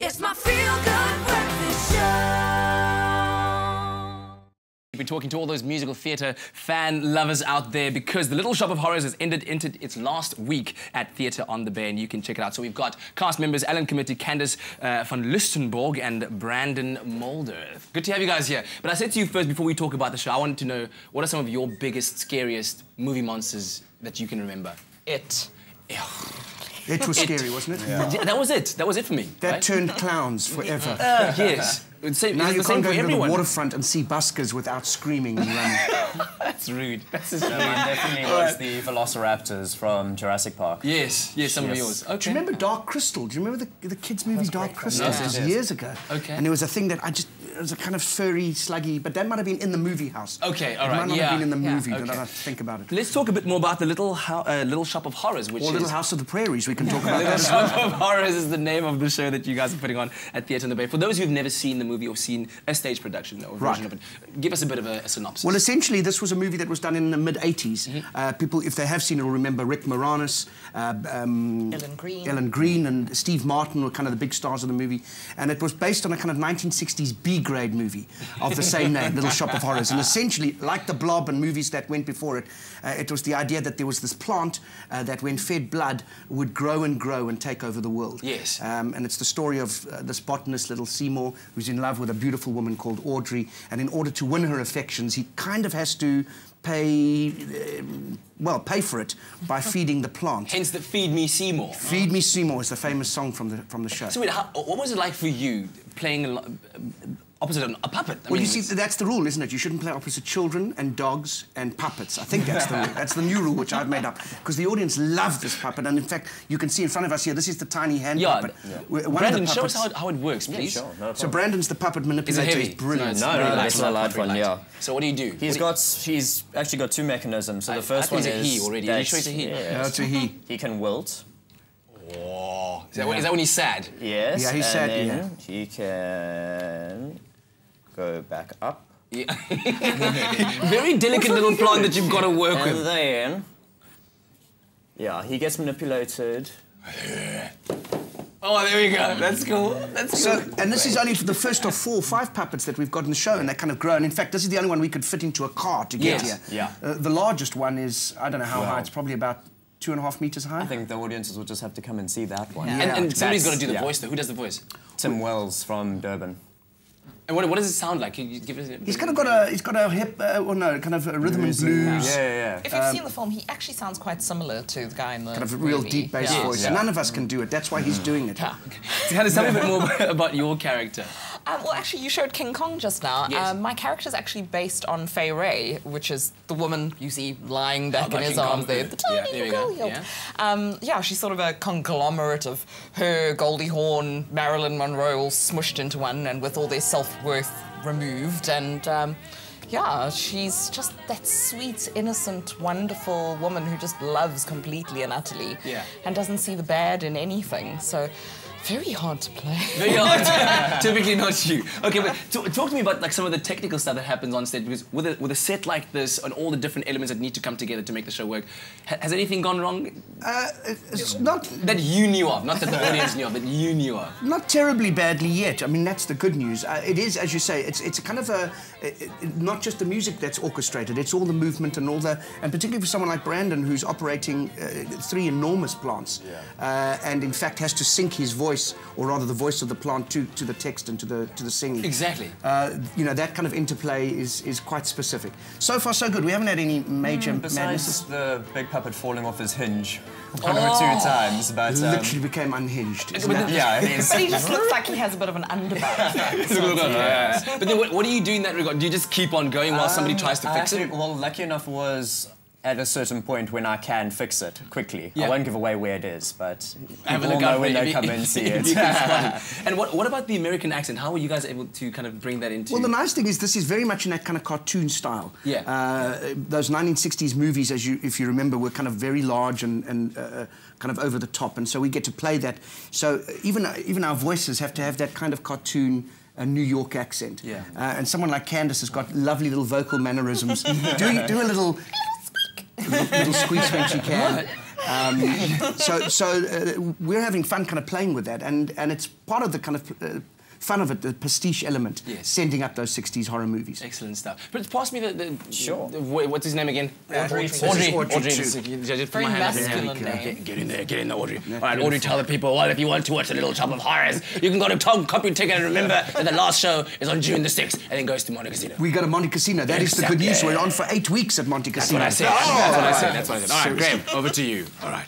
It's my feel-good breakfast show. We're talking to all those musical theatre fan lovers out there because The Little Shop of Horrors has entered its last week at Theatre on the Bay, and you can check it out. So we've got cast members Alan Committee, Candice van Lustenborg and Brandon Mulder. Good to have you guys here. But I said to you first, before we talk about the show, I wanted to know, what are some of your biggest, scariest movie monsters that you can remember? It. It was scary, wasn't it? Yeah. That was it. That was it for me. That right? turned clowns forever. Yes. Now you can't go to the waterfront and see buskers without screaming and running. That's rude. That's just rude. Definitely was the Velociraptors from Jurassic Park. Yes, some of yours. Okay. Do you remember Dark Crystal? Do you remember the kids' movie Dark Crystal? No, it was years ago. Okay. And there was a thing that it was a kind of furry, sluggy, but that might have been in the movie house. Okay, all right. It might not have been in the movie, okay. but I don't think about it. Let's talk a bit more about the Little Shop of Horrors, which or Little House of the Prairies, we can talk about that. Little Shop of Horrors is the name of the show that you guys are putting on at Theatre on the Bay. For those who've never seen the movie or seen a stage production or version of it, give us a bit of a synopsis. Well, essentially, this was a movie that was done in the mid-'80s. People, if they have seen it, will remember Rick Moranis, Ellen Green and Steve Martin were kind of the big stars of the movie. And it was based on a kind of 1960s B-grade movie of the same name, Little Shop of Horrors. And essentially, like The Blob and movies that went before it, it was the idea that there was this plant that, when fed blood, would grow and grow and take over the world. Yes. And it's the story of this botanist, Little Seymour, who's in love with a beautiful woman called Audrey, and in order to win her affections, he kind of has to pay for it by feeding the plant. Hence the Feed Me Seymour. Feed Me Seymour is the famous song from the show. So wait, what was it like for you playing opposite a puppet? Well, you see, that's the rule, isn't it? You shouldn't play opposite children and dogs and puppets. I think that's the rule. That's the new rule, which I've made up. Because the audience love this puppet, and in fact, you can see in front of us here, this is the tiny hand puppet. Brandon, show us how it works, please. Yeah, sure, no so Brandon's the puppet manipulator. Is it heavy? Brilliant. No, that's a light one, yeah. So what do you do? He's actually got two mechanisms. So the first one is a he already. Are you sure it's a he? Yes. No, it's a he. He can wilt. Oh, is that when he's sad? Yes. Yeah, he's sad. Then he can go back up. Yeah. Very delicate little plant that you've got to work with. And then, yeah, he gets manipulated. Oh, there we go. That's cool. That's cool. So, and this is only for the first of 4 or 5 puppets that we've got in the show, and they kind of grow. And in fact, this is the only one we could fit into a car to get here. Yeah. The largest one is, I don't know how high, it's probably about 2.5 meters high. I think the audiences will just have to come and see that one. Yeah. And somebody's got to do the voice, though. Who does the voice? Tim Wells from Durban. And what does it sound like? Can you give us He's kind of got a hip, kind of a rhythm and blues. Yeah. If you've seen the film, he actually sounds quite similar to the guy in the Kind of a real deep bass voice. Yeah. None of us can do it. That's why he's doing it. Tell me a bit more about your character. Well, actually, you showed King Kong just now. Yes. My character is actually based on Fay Ray, which is the woman you see lying back in his arms there. The tiny little girl. Yeah, she's sort of a conglomerate of her, Goldie Hawn, Marilyn Monroe all smushed into one, and with all their self-worth removed. And yeah, she's just that sweet, innocent, wonderful woman who just loves completely and utterly and doesn't see the bad in anything. So very hard to play. Very hard. Typically not you. Okay, but talk to me about like some of the technical stuff that happens on stage, because with a set like this and all the different elements that need to come together to make the show work, has anything gone wrong? It's not... That you knew of, not that the audience knew of, that you knew of. Not terribly badly yet. I mean, that's the good news. It is, as you say, it's a kind of a... not just the music that's orchestrated, it's all the movement and all the... And particularly for someone like Brandon, who's operating 3 enormous plants, and in fact has to sync his voice, or rather the voice of the plant, to the text and to the singing. Exactly. You know, that kind of interplay is quite specific. So far, so good. We haven't had any major Besides madnesses. the big puppet falling off his hinge 1 or 2 times, but... Literally became unhinged. Yeah, it is. But he just looks like he has a bit of an underbite. But then what do you do in that regard? Do you just keep on going while somebody tries to fix it? Well, lucky enough was at a certain point when I can fix it quickly. Yeah. I won't give away where it is, but Have a people look out know when for they it. come and see it. And what about the American accent? How were you guys able to kind of bring that into... Well, the nice thing is this is very much in that kind of cartoon style. Yeah. Those 1960s movies, if you remember, were kind of very large and kind of over the top, and so we get to play that. So even our voices have to have that kind of cartoon New York accent. Yeah. And someone like Candice has got lovely little vocal mannerisms. do a little squeak when she can. So we're having fun kind of playing with that, and it's part of the kind of fun of it, the pastiche element, sending up those 60s horror movies. Excellent stuff. But pass me the Sure. what's his name again? Audrey. Very masculine name. Get in there, Audrey. All right, Audrey, tell the people, well, if you want to watch The Little Shop of Horrors, you can go to Tom Computicket and remember that the last show is on June the 6th and then goes to Monte Casino. We go to Monte Casino. That is the good news. We're on for 8 weeks at Monte Casino. That's what I said. That's what I said. All right, Graham, over to you. All right.